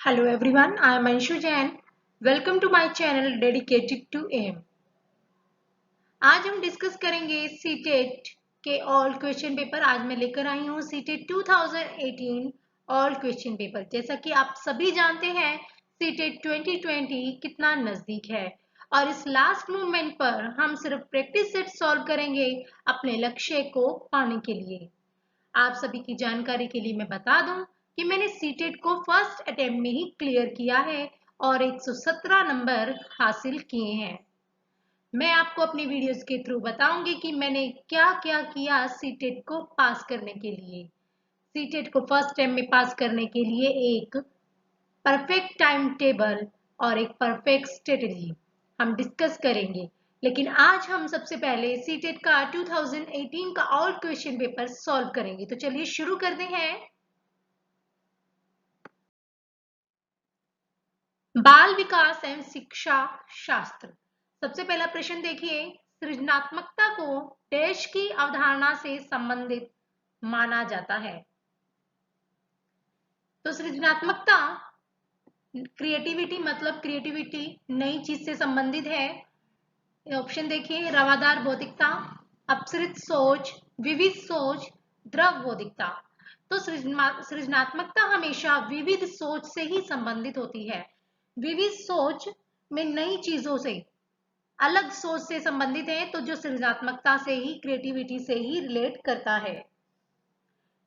Hello everyone, I am Anshu Jain. Welcome to my channel dedicated to aim. आज हम discuss करेंगे CTET के all question paper. आज मैं लेकर आई हूँ सीटेट 2018 ऑल क्वेश्चन पेपर। जैसा कि आप सभी जानते हैं सीटेट 2020 कितना नजदीक है और इस लास्ट मोमेंट पर हम सिर्फ प्रैक्टिस सेट सॉल्व करेंगे अपने लक्ष्य को पाने के लिए। आप सभी की जानकारी के लिए मैं बता दूं कि मैंने सीटेट को फर्स्ट अटेम्प्ट में ही क्लियर किया है और 117 नंबर हासिल किए हैं। मैं आपको अपनी वीडियोस के थ्रू बताऊंगी कि मैंने क्या क्या किया सीटेट को पास करने के लिए। सीटेट को फर्स्ट अटेम्प्ट में पास करने के लिए एक परफेक्ट टाइम टेबल और एक परफेक्ट स्ट्रेटेजी हम डिस्कस करेंगे। लेकिन आज हम सबसे पहले सीटेट का 2018 का ऑल क्वेश्चन पेपर सॉल्व करेंगे। तो चलिए शुरू करते हैं। बाल विकास एवं शिक्षा शास्त्र। सबसे पहला प्रश्न देखिए, सृजनात्मकता को देश की अवधारणा से संबंधित माना जाता है। तो सृजनात्मकता क्रिएटिविटी क्रिएटिविटी नई चीज से संबंधित है। ऑप्शन देखिए, रवादार बौद्धिकता, अपसृत सोच, विविध सोच, द्रव बौद्धिकता। तो सृजनात्मकता हमेशा विविध सोच से ही संबंधित होती है। विविध सोच में नई चीजों से, अलग सोच से संबंधित है, तो जो सृजनात्मकता से ही, क्रिएटिविटी से ही रिलेट करता है।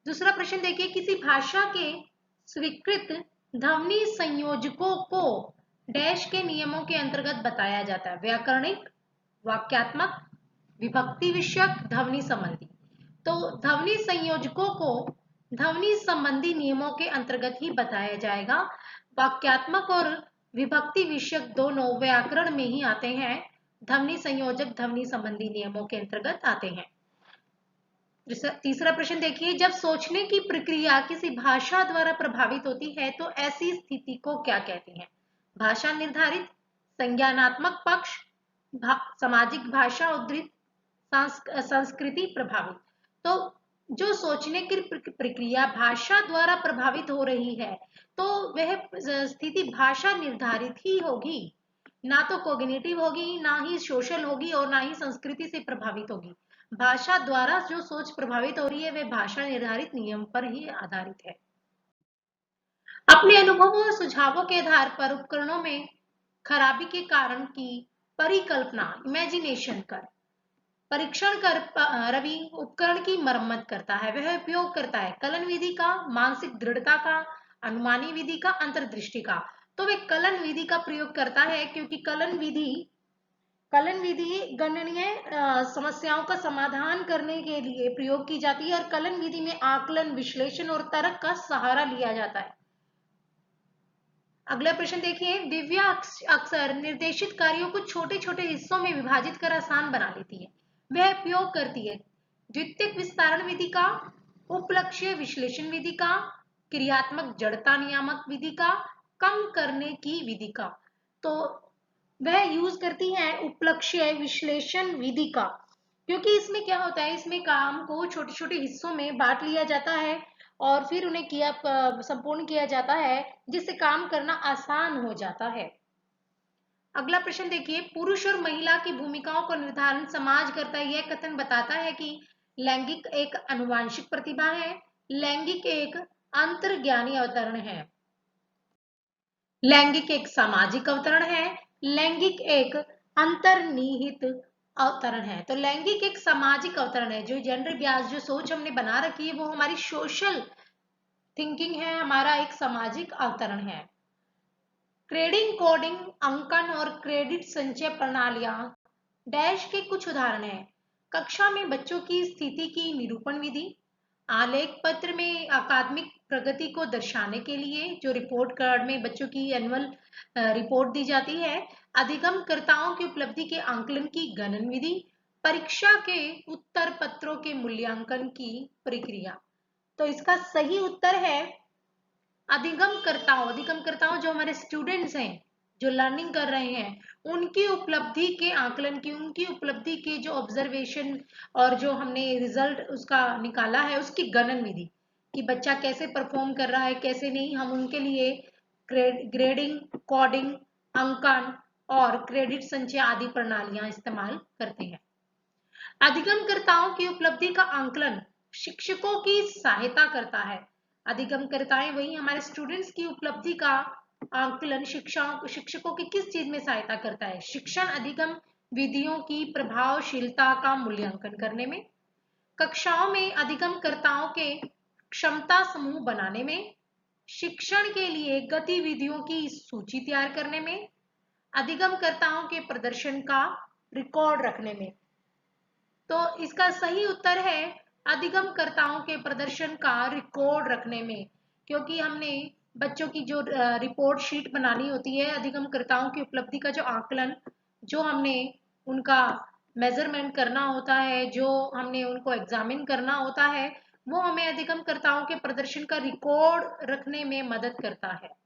दूसरा प्रश्न देखिए, किसी भाषा के स्वीकृत ध्वनि संयोजकों को डैश के नियमों के अंतर्गत बताया जाता है। व्याकरणिक, वाक्यात्मक, विभक्ति विषयक, ध्वनि संबंधी। तो ध्वनि संयोजकों को ध्वनि संबंधी नियमों के अंतर्गत ही बताया जाएगा। वाक्यात्मक और विभक्ति विषयक दोनों व्याकरण में ही आते हैं। ध्वनि संयोजक ध्वनि संबंधी नियमों के अंतर्गत आते हैं। तीसरा प्रश्न देखिए, जब सोचने की प्रक्रिया किसी भाषा द्वारा प्रभावित होती है तो ऐसी स्थिति को क्या कहते हैं? भाषा निर्धारित, संज्ञानात्मक पक्ष, सामाजिक भाषा उद्धृत, संस्कृति प्रभावित। तो जो सोचने की प्रक्रिया भाषा द्वारा प्रभावित हो रही है तो वह स्थिति भाषा निर्धारित ही होगी, ना तो कॉग्निटिव होगी, ना ही सोशल होगी और ना ही संस्कृति से प्रभावित होगी। भाषा द्वारा जो सोच प्रभावित हो रही है वह भाषा निर्धारित नियम पर ही आधारित है। अपने अनुभवों और सुझावों के आधार पर उपकरणों में खराबी के कारण की परिकल्पना, इमेजिनेशन कर परीक्षण कर रवि उपकरण की मरम्मत करता है। वह उपयोग करता है कलन विधि का, मानसिक दृढ़ता का, अनुमानी विधि का, अंतर्दृष्टि का। तो वह कलन विधि का प्रयोग करता है क्योंकि कलन विधि गणनीय समस्याओं का समाधान करने के लिए प्रयोग की जाती है और कलन विधि में आकलन, विश्लेषण और तर्क का सहारा लिया जाता है। अगला प्रश्न देखिए, दिव्या अक्सर निर्देशित कार्यों को छोटे छोटे हिस्सों में विभाजित कर आसान बना लेती है। वह उपयोग करती है द्वितीयक विस्तारण विधि का, उपलक्ष्य विश्लेषण विधि का, क्रियात्मक जड़ता नियामक विधि का, कम करने की विधि का। तो वह यूज करती है उपलक्ष्य विश्लेषण विधि का, क्योंकि इसमें क्या होता है, इसमें काम को छोटे छोटे हिस्सों में बांट लिया जाता है और फिर उन्हें संपूर्ण किया जाता है, जिससे काम करना आसान हो जाता है। अगला प्रश्न देखिए, पुरुष और महिला की भूमिकाओं का निर्धारण समाज करता है। यह कथन बताता है कि लैंगिक एक आनुवांशिक प्रतिभा है, लैंगिक एक अंतर्ज्ञानी अवतरण है, लैंगिक एक सामाजिक अवतरण है, लैंगिक एक अंतर्निहित अवतरण है। तो लैंगिक एक सामाजिक अवतरण है। जो जेंडर ब्यास जो सोच हमने बना रखी है वो हमारी सोशल थिंकिंग है, हमारा एक सामाजिक अवतरण है। क्रेडिंग, कोडिंग, अंकन और क्रेडिट संचय प्रणालियां डैश के कुछ उदाहरण हैं। कक्षा में बच्चों की स्थिति की निरूपण विधि, आलेख पत्र में अकादमिक प्रगति को दर्शाने के लिए जो रिपोर्ट कार्ड में बच्चों की एनुअल रिपोर्ट दी जाती है, अधिगमकर्ताओं की उपलब्धि के आंकलन की गणन विधि, परीक्षा के उत्तर पत्रों के मूल्यांकन की प्रक्रिया। तो इसका सही उत्तर है अधिगमकर्ताओं जो हमारे स्टूडेंट्स हैं, जो लर्निंग कर रहे हैं, उनकी उपलब्धि के आकलन की, उनकी उपलब्धि के जो ऑब्जर्वेशन और जो हमने रिजल्ट उसका निकाला है उसकी गणन विधि, कि बच्चा कैसे परफॉर्म कर रहा है कैसे नहीं, हम उनके लिए ग्रेडिंग, कोडिंग, अंकन और क्रेडिट संचय आदि प्रणालियां इस्तेमाल करते हैं। अधिगमकर्ताओं की उपलब्धि का आंकलन शिक्षकों की सहायता करता है। अधिगमकर्ताएं वही हमारे स्टूडेंट्स की उपलब्धि का आंकलन शिक्षकों की किस चीज में सहायता करता है? शिक्षण अधिगम विधियों की प्रभावशीलता का मूल्यांकन करने में, कक्षाओं में अधिगमकर्ताओं के क्षमता समूह बनाने में, शिक्षण के लिए गतिविधियों की सूची तैयार करने में, अधिगमकर्ताओं के प्रदर्शन का रिकॉर्ड रखने में। तो इसका सही उत्तर है अधिगमकर्ताओं के प्रदर्शन का रिकॉर्ड रखने में, क्योंकि हमने बच्चों की जो रिपोर्ट शीट बनानी होती है, अधिगमकर्ताओं की उपलब्धि का जो आकलन, जो हमने उनका मेजरमेंट करना होता है, जो हमने उनको एग्जामिन करना होता है, वो हमें अधिगमकर्ताओं के प्रदर्शन का रिकॉर्ड रखने में मदद करता है।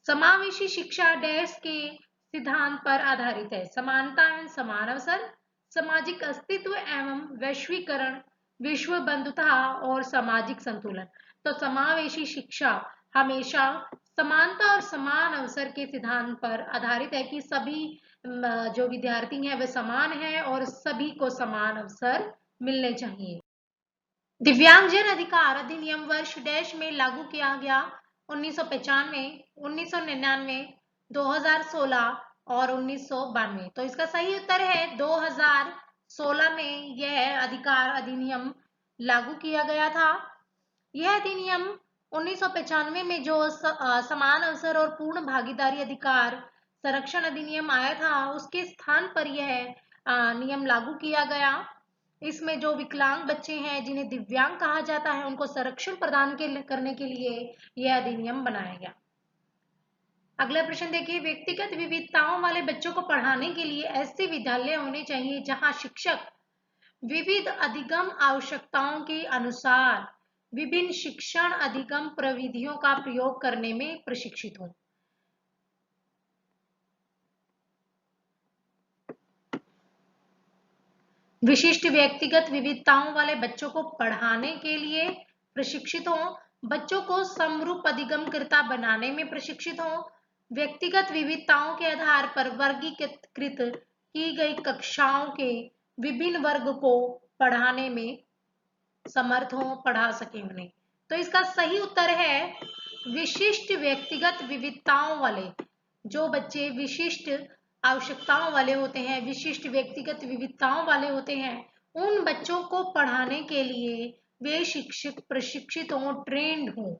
समावेशी शिक्षा डैश के सिद्धांत पर आधारित है। समानता एवं समान अवसर, सामाजिक अस्तित्व एवं वैश्वीकरण, विश्व बंधुता और सामाजिक संतुलन। तो समावेशी शिक्षा हमेशा समानता और समान अवसर के सिद्धांत पर आधारित है कि सभी जो विद्यार्थी हैं वे समान हैं और सभी को समान अवसर मिलने चाहिए। दिव्यांगजन अधिकार अधिनियम वर्ष डैश में लागू किया गया। 1995, 1999, 2016 और 1992। तो इसका सही उत्तर है 2016 में यह अधिकार अधिनियम लागू किया गया था। यह अधिनियम 1995 में जो समान अवसर और पूर्ण भागीदारी अधिकार संरक्षण अधिनियम आया था, उसके स्थान पर यह नियम लागू किया गया। इसमें जो विकलांग बच्चे हैं, जिन्हें दिव्यांग कहा जाता है, उनको संरक्षण प्रदान करने के लिए यह अधिनियम बनाया गया। अगला प्रश्न देखिए, व्यक्तिगत विविधताओं वाले बच्चों को पढ़ाने के लिए ऐसे विद्यालय होने चाहिए जहां शिक्षक विविध अधिगम आवश्यकताओं के अनुसार विभिन्न शिक्षण अधिगम प्रविधियों का प्रयोग करने में प्रशिक्षित हों। विशिष्ट व्यक्तिगत विविधताओं वाले बच्चों को पढ़ाने के लिए प्रशिक्षित हों, बच्चों को समरूप अधिगमकर्ता बनाने में प्रशिक्षित हों, व्यक्तिगत विविधताओं के आधार पर वर्गीकृत की गई कक्षाओं के विभिन्न वर्ग को पढ़ाने में समर्थ हों, पढ़ा सके उन्हें। तो इसका सही उत्तर है विशिष्ट व्यक्तिगत विविधताओं वाले। जो बच्चे विशिष्ट आवश्यकताओं वाले होते हैं, विशिष्ट व्यक्तिगत विविधताओं वाले होते हैं, उन बच्चों को पढ़ाने के लिए वे शिक्षक प्रशिक्षित हों, ट्रेंड हों।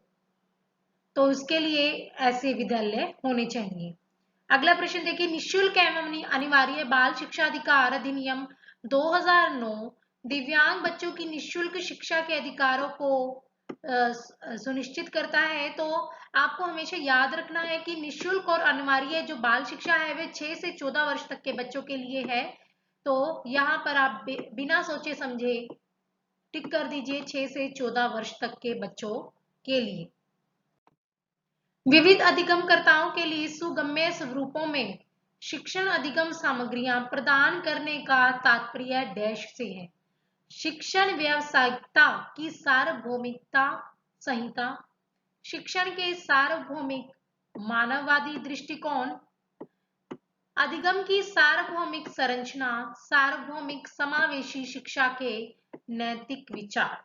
तो उसके लिए ऐसे विद्यालय होने चाहिए। अगला प्रश्न देखिए, निःशुल्क एवं अनिवार्य बाल शिक्षा अधिकार अधिनियम 2009 दिव्यांग बच्चों की निःशुल्क शिक्षा के अधिकारों को सुनिश्चित करता है। तो आपको हमेशा याद रखना है कि निःशुल्क और अनिवार्य जो बाल शिक्षा है वे 6 से 14 वर्ष तक के बच्चों के लिए है। तो यहाँ पर आप बिना सोचे समझे टिक कर दीजिए 6 से 14 वर्ष तक के बच्चों के लिए। विविध अधिगमकर्ताओं के लिए सुगम्य स्वरूपों में शिक्षण अधिगम सामग्रियां प्रदान करने का तात्पर्य डैश से है। शिक्षण व्यावसायिकता की सार्वभौमिकता संहिता, शिक्षण के सार्वभौमिक मानववादी दृष्टिकोण, अधिगम की सार्वभौमिक संरचना, सार्वभौमिक समावेशी शिक्षा के नैतिक विचार।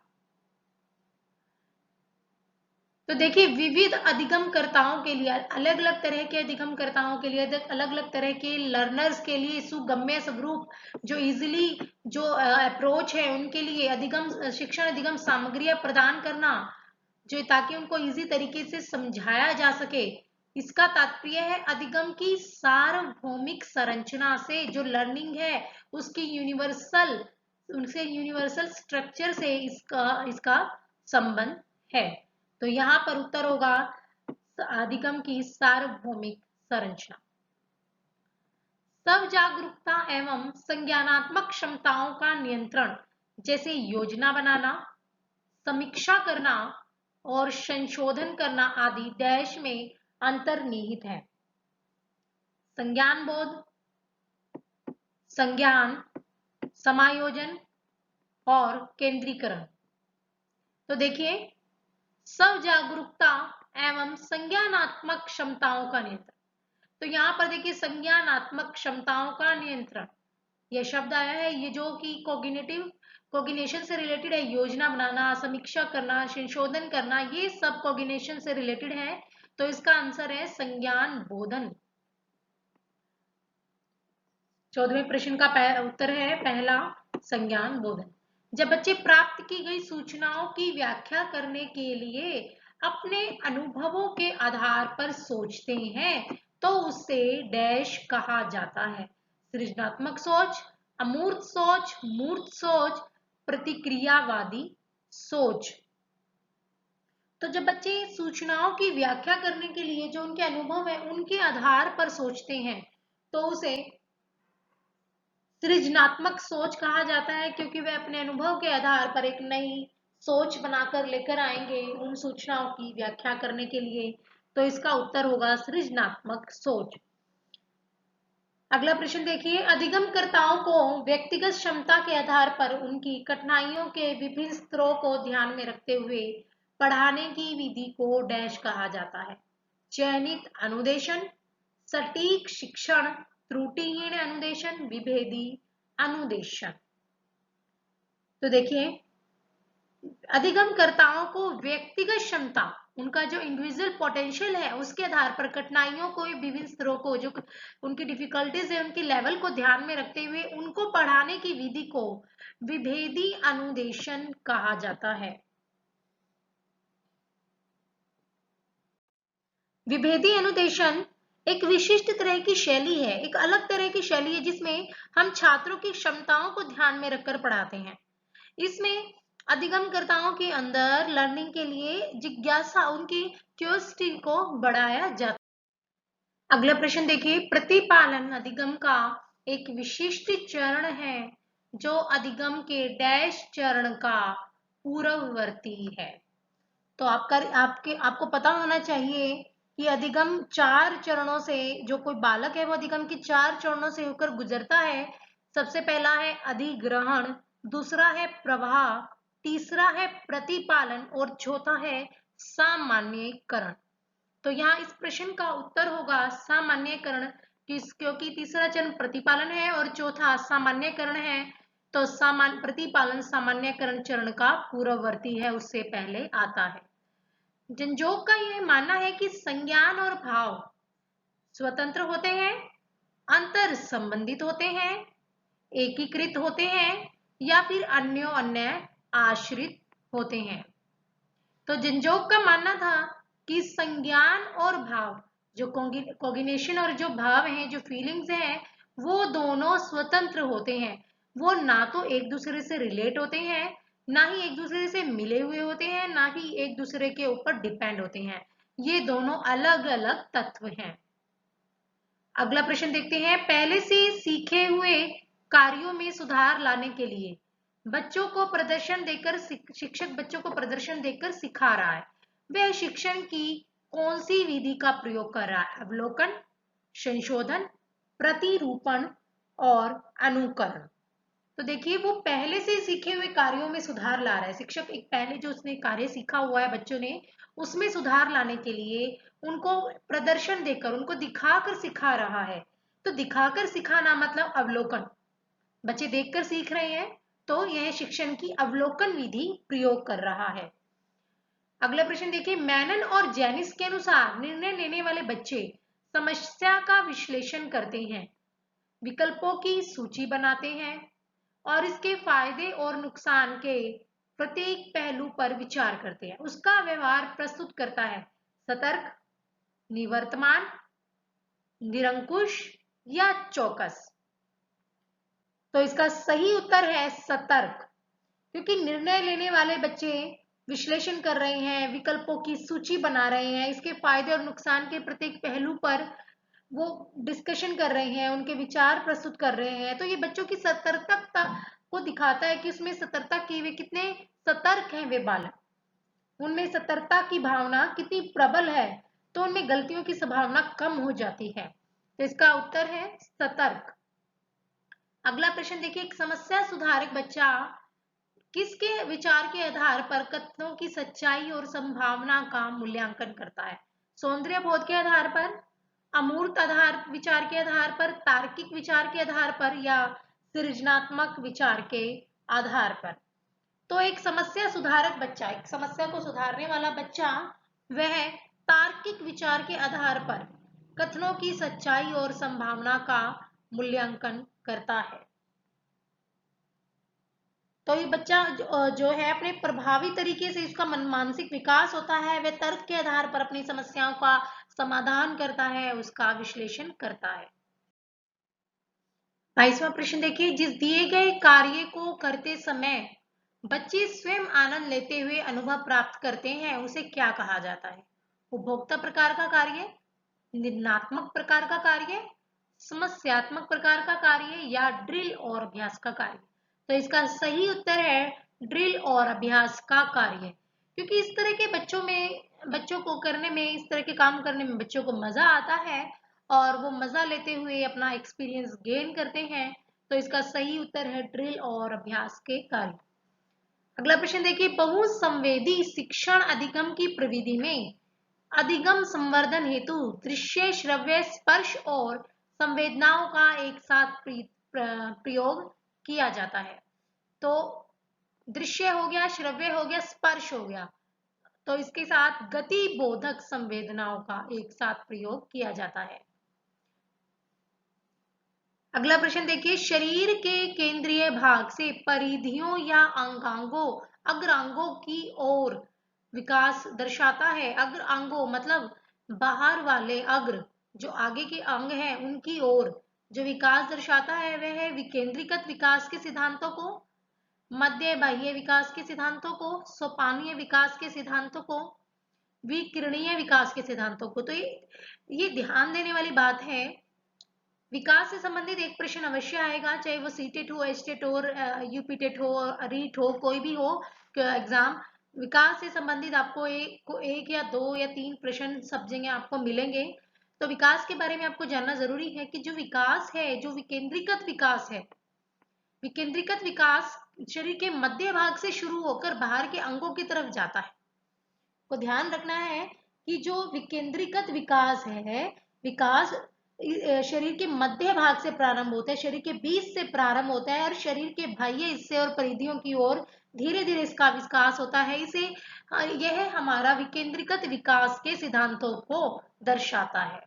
तो देखिए, विविध अधिगमकर्ताओं के लिए, अलग अलग तरह के अधिगमकर्ताओं के लिए, अलग अलग तरह के लर्नर्स के लिए सुगम्य स्वरूप, जो इजिली जो अप्रोच है उनके लिए अधिगम शिक्षण अधिगम सामग्रियां प्रदान करना, जो ताकि उनको इजी तरीके से समझाया जा सके। इसका तात्पर्य है अधिगम की सार्वभौमिक संरचना से जो लर्निंग है उसकी यूनिवर्सल स्ट्रक्चर से इसका संबंध है। तो यहाँ पर उत्तर होगा अधिगम की सार्वभौमिक संरचना। सब जागरूकता एवं संज्ञानात्मक क्षमताओं का नियंत्रण, जैसे योजना बनाना, समीक्षा करना और संशोधन करना आदि डैश में अंतर्निहित है। संज्ञान बोध, संज्ञान, समायोजन और केंद्रीकरण। तो देखिए, सब जागरूकता एवं संज्ञानात्मक क्षमताओं का नियंत्रण। तो यहाँ पर देखिए संज्ञानात्मक क्षमताओं का नियंत्रण, यह शब्द आया है, ये जो कि कोग्निशन से रिलेटेड है, योजना बनाना, समीक्षा करना, संशोधन करना, ये सब कोग्निशन से रिलेटेड है। तो इसका आंसर है संज्ञान बोधन। 14वें प्रश्न का उत्तर है पहला संज्ञान बोधन। जब बच्चे प्राप्त की गई सूचनाओं की व्याख्या करने के लिए अपने अनुभवों के आधार पर सोचते हैं तो उसे डैश कहा जाता है। सृजनात्मक सोच, अमूर्त सोच, मूर्त सोच, प्रतिक्रियावादी सोच। तो जब बच्चे सूचनाओं की व्याख्या करने के लिए जो उनके अनुभव है उनके आधार पर सोचते हैं तो उसे सृजनात्मक सोच कहा जाता है, क्योंकि वे अपने अनुभव के आधार पर एक नई सोच बनाकर लेकर आएंगे उन सूचनाओं की व्याख्या करने के लिए। तो इसका उत्तर होगा सृजनात्मक सोच। अगला प्रश्न देखिए, अधिगमकर्ताओं को व्यक्तिगत क्षमता के आधार पर उनकी कठिनाइयों के विभिन्न स्तरों को ध्यान में रखते हुए पढ़ाने की विधि को डैश कहा जाता है। चयनित अनुदेशन, सटीक शिक्षण, त्रुटिहीन अनुदेशन, विभेदी अनुदेशन। तो देखिए अधिगमकर्ताओं को व्यक्तिगत क्षमता, उनका जो इंडिविजुअल पोटेंशियल है उसके आधार पर कठिनाइयों को, विभिन्न स्तरों को, जो उनकी डिफिकल्टीज है उनके लेवल को ध्यान में रखते हुए उनको पढ़ाने की विधि को विभेदी अनुदेशन कहा जाता है। विभेदी अनुदेशन एक विशिष्ट तरह की शैली है, एक अलग तरह की शैली है जिसमें हम छात्रों की क्षमताओं को ध्यान में रखकर पढ़ाते हैं। इसमें अधिगमकर्ताओं के अंदर लर्निंग के लिए जिज्ञासा, उनकी क्यूरियोसिटी को बढ़ाया जाता है। अगला प्रश्न देखिए, प्रतिपालन अधिगम का एक विशिष्ट चरण है जो अधिगम के डैश चरण का पूर्ववर्ती है। तो आपको पता होना चाहिए कि अधिगम 4 चरणों से, जो कोई बालक है वो अधिगम के 4 चरणों से होकर गुजरता है। सबसे पहला है अधिग्रहण, दूसरा है प्रवाह, तीसरा है प्रतिपालन और चौथा है सामान्यीकरण। तो यहाँ इस प्रश्न का उत्तर होगा सामान्यीकरण, क्योंकि तीसरा चरण प्रतिपालन है और चौथा सामान्यीकरण है। तो प्रतिपालन सामान्यीकरण चरण का पूर्ववर्ती है, उससे पहले आता है। जनजोग का यह मानना है कि संज्ञान और भाव स्वतंत्र होते हैं, अंतर संबंधित होते हैं, एकीकृत होते हैं या फिर अन्योन्य आश्रित होते हैं। तो जनजोग का मानना था कि संज्ञान और भाव, जो कोग्निशन और जो भाव हैं, जो फीलिंग्स हैं, वो दोनों स्वतंत्र होते हैं। वो ना तो एक दूसरे से रिलेट होते हैं, ना ही एक दूसरे से मिले हुए होते हैं, ना ही एक दूसरे के ऊपर डिपेंड होते हैं। ये दोनों अलग अलग तत्व हैं। अगला प्रश्न देखते हैं, पहले से सीखे हुए कार्यों में सुधार लाने के लिए बच्चों को प्रदर्शन देकर, शिक्षक बच्चों को प्रदर्शन देकर सिखा रहा है, वह शिक्षण की कौन सी विधि का प्रयोग कर रहा है? अवलोकन, संशोधन, प्रतिरूपण और अनुकरण। तो देखिए वो पहले से सीखे हुए कार्यों में सुधार ला रहा है। शिक्षक एक पहले जो उसने कार्य सीखा हुआ है बच्चों ने, उसमें सुधार लाने के लिए उनको प्रदर्शन देकर, उनको दिखाकर सिखा रहा है। तो दिखाकर सिखाना मतलब अवलोकन, बच्चे देखकर सीख रहे हैं, तो यह शिक्षण की अवलोकन विधि प्रयोग कर रहा है। अगला प्रश्न देखिए, मैनन और जेनिस के अनुसार निर्णय लेने वाले बच्चे समस्या का विश्लेषण करते हैं, विकल्पों की सूची बनाते हैं और इसके फायदे और नुकसान के प्रत्येक पहलू पर विचार करते हैं। उसका व्यवहार प्रस्तुत करता है सतर्क, निवर्तमान, निरंकुश या चौकस। तो इसका सही उत्तर है सतर्क, क्योंकि निर्णय लेने वाले बच्चे विश्लेषण कर रहे हैं, विकल्पों की सूची बना रहे हैं, इसके फायदे और नुकसान के प्रत्येक पहलू पर वो डिस्कशन कर रहे हैं, उनके विचार प्रस्तुत कर रहे हैं। तो ये बच्चों की सतर्कता को दिखाता है कि उसमें सतर्कता की, वे कितने सतर्क हैं वे बालक, उनमें सतर्कता की भावना कितनी प्रबल है, तो उनमें गलतियों की संभावना कम हो जाती है। तो इसका उत्तर है सतर्क। अगला प्रश्न देखिए, एक समस्या सुधारक बच्चा किसके विचार के आधार पर कथनों की सच्चाई और संभावना का मूल्यांकन करता है? सौंदर्य बोध के आधार पर, अमूर्त आधार विचार के आधार पर, तार्किक विचार के आधार पर या सृजनात्मक विचार के आधार पर? तो एक समस्या सुधारक बच्चा, एक समस्या को सुधारने वाला बच्चा, वह तार्किक विचार के आधार पर कथनों की सच्चाई और संभावना का मूल्यांकन करता है। तो ये बच्चा जो है अपने प्रभावी तरीके से इसका मानसिक विकास होता है, वह तर्क के आधार पर अपनी समस्याओं का समाधान करता है, उसका विश्लेषण करता है। 22वां प्रश्न देखिए, जिस दिए गए कार्य को करते समय बच्चे स्वयं आनंद लेते हुए अनुभव प्राप्त करते हैं, उसे क्या कहा जाता है? उपभोक्ता प्रकार का कार्य, निर्णयात्मक प्रकार का कार्य, समस्यात्मक प्रकार का कार्य या ड्रिल और अभ्यास का कार्य? तो इसका सही उत्तर है ड्रिल और अभ्यास का कार्य, क्योंकि इस तरह के बच्चों को करने में, इस तरह के काम करने में बच्चों को मजा आता है और वो मजा लेते हुए अपना एक्सपीरियंस गेन करते हैं। तो इसका सही उत्तर है ड्रिल और अभ्यास के कार्य। अगला प्रश्न देखिए, बहुसंवेदी शिक्षण अधिगम की प्रविधि में अधिगम संवर्धन हेतु दृश्य, श्रव्य, स्पर्श और संवेदनाओं का एक साथ प्रयोग किया जाता है। तो दृश्य हो गया, श्रव्य हो गया, स्पर्श हो गया, तो इसके साथ गति बोधक संवेदनाओं का एक साथ प्रयोग किया जाता है। अगला प्रश्न देखिए, शरीर के केंद्रीय भाग से परिधियों या अग्रांगों की ओर विकास दर्शाता है। अग्रांगों मतलब बाहर वाले अग्र, जो आगे के अंग हैं, उनकी ओर जो विकास दर्शाता है वह है विकेंद्रीकृत विकास के सिद्धांतों को, मध्य बाह्य विकास के सिद्धांतों को, सोपानीय विकास के सिद्धांतों को, विकिरणीय विकास के सिद्धांतों को। तो ये ध्यान देने वाली बात है। विकास से संबंधित एक प्रश्न अवश्य आएगा, चाहे वो सीटेट हो, एचटेट हो, यूपीटेट हो, रीट हो, कोई भी हो एग्जाम। विकास से संबंधित आपको एक या दो या तीन प्रश्न सब जगह आपको मिलेंगे। तो विकास के बारे में आपको जानना जरूरी है कि जो विकास है, जो विकेंद्रीकृत विकास है, विकेंद्रीकृत विकास शरीर के मध्य भाग से शुरू होकर बाहर के अंगों की तरफ जाता है। को ध्यान रखना है कि जो विकेंद्रीकृत विकास है, विकास शरीर के मध्य भाग से प्रारंभ होता है, शरीर के बीच से प्रारंभ होता है और शरीर के बाह्य हिस्से और परिधियों की ओर धीरे धीरे इसका विकास होता है। इसे यह हमारा विकेंद्रीकृत विकास के सिद्धांतों को दर्शाता है।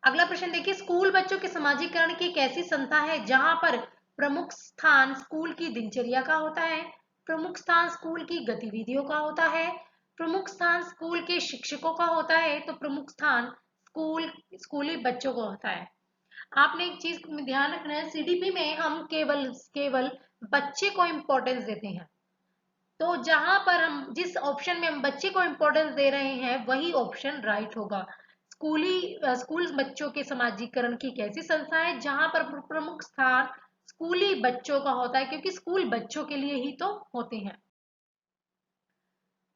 अगला प्रश्न देखिए, स्कूल बच्चों के समाजीकरण की एक ऐसी संस्था है जहां पर प्रमुख स्थान स्कूल की दिनचर्या का होता है, प्रमुख स्थान स्कूल की गतिविधियों का होता है, प्रमुख स्थान स्कूल के शिक्षकों का होता है, तो प्रमुख स्थान स्कूली बच्चों को होता है। आपने एक चीज ध्यान रखना है, सीडीपी में हम केवल बच्चे को इंपॉर्टेंस देते हैं। तो जहां पर हम जिस ऑप्शन में हम बच्चे को इंपॉर्टेंस दे रहे हैं वही ऑप्शन राइट होगा। स्कूल बच्चों के समाजीकरण की एक ऐसी संस्था है जहां पर प्रमुख स्थान स्कूली बच्चों का होता है, क्योंकि स्कूल बच्चों के लिए ही तो होते हैं।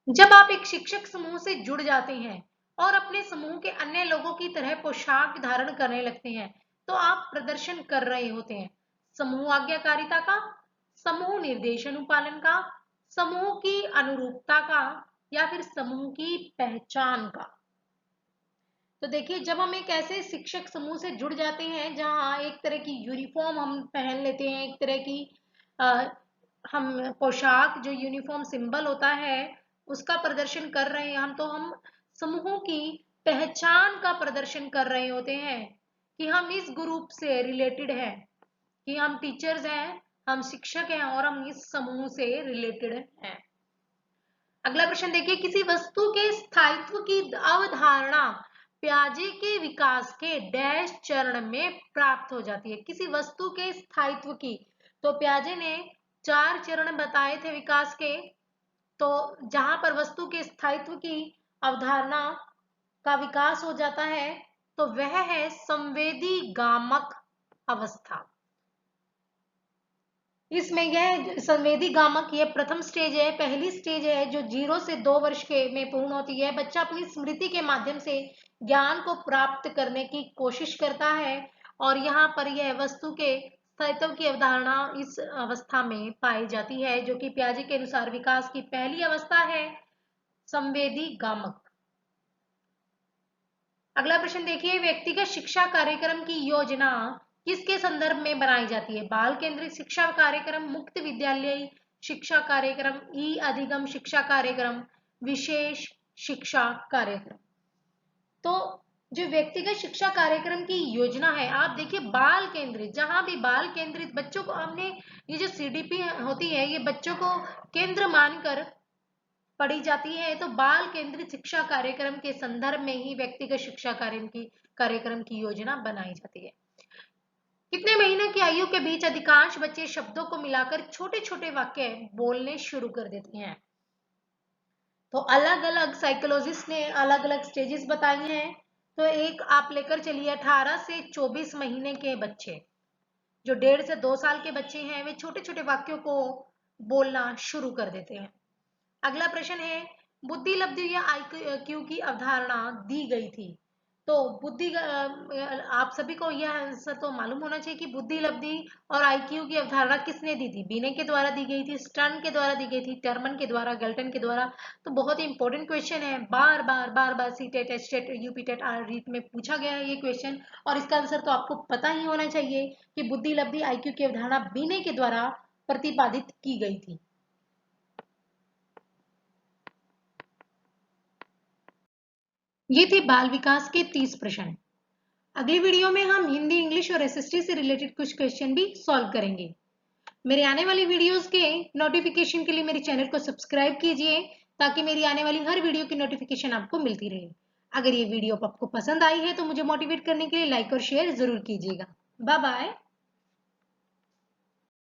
जब आप एक शिक्षक समूह से जुड़ जाते हैं और अपने समूह के अन्य लोगों की तरह पोशाक धारण करने लगते हैं, तो आप प्रदर्शन कर रहे होते हैं समूह आज्ञाकारिता का, समूह निर्देश अनुपालन का, समूह की अनुरूपता का या फिर समूह की पहचान का। तो देखिए, जब हम एक ऐसे शिक्षक समूह से जुड़ जाते हैं जहां एक तरह की यूनिफॉर्म हम पहन लेते हैं, एक तरह की हम पोशाक, जो यूनिफॉर्म सिंबल होता है उसका प्रदर्शन कर रहे हैं हम, तो हम समूह की पहचान का प्रदर्शन कर रहे होते हैं कि हम इस ग्रुप से रिलेटेड हैं, कि हम टीचर्स हैं, हम शिक्षक हैं और हम इस समूह से रिलेटेड हैं। अगला प्रश्न देखिए, किसी वस्तु के स्थायित्व की अवधारणा प्याजे के विकास के डैश चरण में प्राप्त हो जाती है। किसी वस्तु के स्थायित्व की, तो प्याजे ने 4 चरण बताए थे विकास के, तो जहां पर वस्तु के स्थायित्व की अवधारणा का विकास हो जाता है तो वह है संवेदी गामक अवस्था। इसमें यह संवेदी गामक ये प्रथम स्टेज है, पहली स्टेज है जो 0 से 2 वर्ष के में पूर्ण होती है। बच्चा अपनी स्मृति के माध्यम से ज्ञान को प्राप्त करने की कोशिश करता है और यहाँ पर यह वस्तु के स्थायित्व की अवधारणा इस अवस्था में पाई जाती है, जो कि पियाजे के अनुसार विकास की पहली अवस्था है, संवेदी गामक। अगला प्रश्न देखिए, व्यक्तिगत शिक्षा कार्यक्रम की योजना किसके संदर्भ में बनाई जाती है? बाल केंद्रित शिक्षा कार्यक्रम, मुक्त विद्यालय शिक्षा कार्यक्रम, ई अधिगम शिक्षा कार्यक्रम, विशेष शिक्षा कार्यक्रम। तो जो व्यक्तिगत शिक्षा कार्यक्रम की योजना है, आप देखिए बाल केंद्रित, जहां भी बाल केंद्रित बच्चों को हमने, ये जो सीडीपी होती है ये बच्चों को केंद्र मानकर पढ़ी जाती है, तो बाल केंद्रित शिक्षा कार्यक्रम के संदर्भ में ही व्यक्तिगत शिक्षा कार्यक्रम की योजना बनाई जाती है। कितने महीने की आयु के बीच अधिकांश बच्चे शब्दों को मिलाकर छोटे छोटे वाक्य बोलने शुरू कर देते हैं? तो अलग अलग साइकोलॉजिस्ट ने अलग अलग स्टेजेस बताई हैं। तो एक आप लेकर चलिए, 18 से 24 महीने के बच्चे, जो 1.5 से 2 साल के बच्चे हैं, वे छोटे छोटे वाक्यों को बोलना शुरू कर देते हैं। अगला प्रश्न है, बुद्धि लब्धि या IQ की अवधारणा दी गई थी? तो बुद्धि, आप सभी को यह आंसर तो मालूम होना चाहिए कि बुद्धि लब्धि और IQ की अवधारणा किसने दी थी? बिने के द्वारा दी गई थी, स्टर्न के द्वारा दी गई थी, टर्मन के द्वारा, गल्टन के द्वारा। तो बहुत ही इंपॉर्टेंट क्वेश्चन है, बार बार सीटेट, एचटेट, यूपीटेट रीट में पूछा गया है ये क्वेश्चन, और इसका आंसर तो आपको पता ही होना चाहिए कि बुद्धि लब्धि IQ की अवधारणा बिने के द्वारा प्रतिपादित की गई थी। ये थे बाल विकास के 30 प्रश्न। अगली वीडियो में हम हिंदी, इंग्लिश और SST से रिलेटेड कुछ क्वेश्चन भी सॉल्व करेंगे। मेरे आने वाली वीडियोस के नोटिफिकेशन के लिए मेरे चैनल को सब्सक्राइब कीजिए, ताकि मेरी आने वाली हर वीडियो की नोटिफिकेशन आपको मिलती रहे। अगर ये वीडियो आपको पसंद आई है तो मुझे मोटिवेट करने के लिए लाइक और शेयर जरूर कीजिएगा। Bye bye.